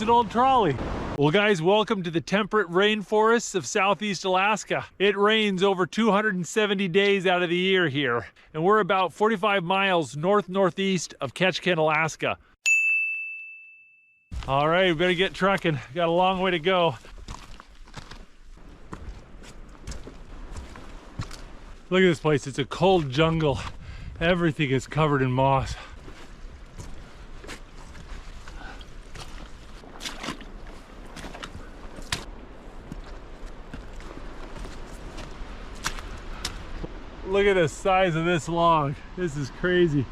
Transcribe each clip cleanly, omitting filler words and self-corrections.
It's an old trolley. Well guys, welcome to the temperate rainforests of Southeast Alaska. It rains over 270 days out of the year here, and we're about 45 miles northeast of Ketchikan, Alaska. All right, we better get trucking. Got a long way to go. Look at this place, it's a cold jungle. Everything is covered in moss. Look at the size of this log. This is crazy.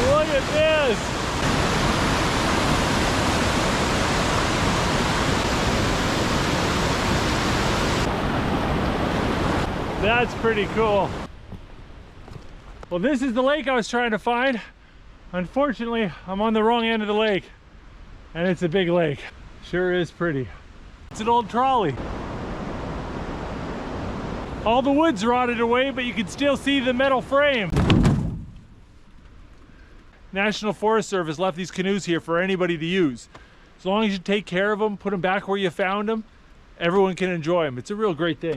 Look at this! That's pretty cool. Well, this is the lake I was trying to find. Unfortunately, I'm on the wrong end of the lake, and it's a big lake. Sure is pretty. It's an old trolley. All the wood's rotted away, but you can still see the metal frame. National Forest Service left these canoes here for anybody to use. As long as you take care of them, put them back where you found them, everyone can enjoy them. It's a real great thing.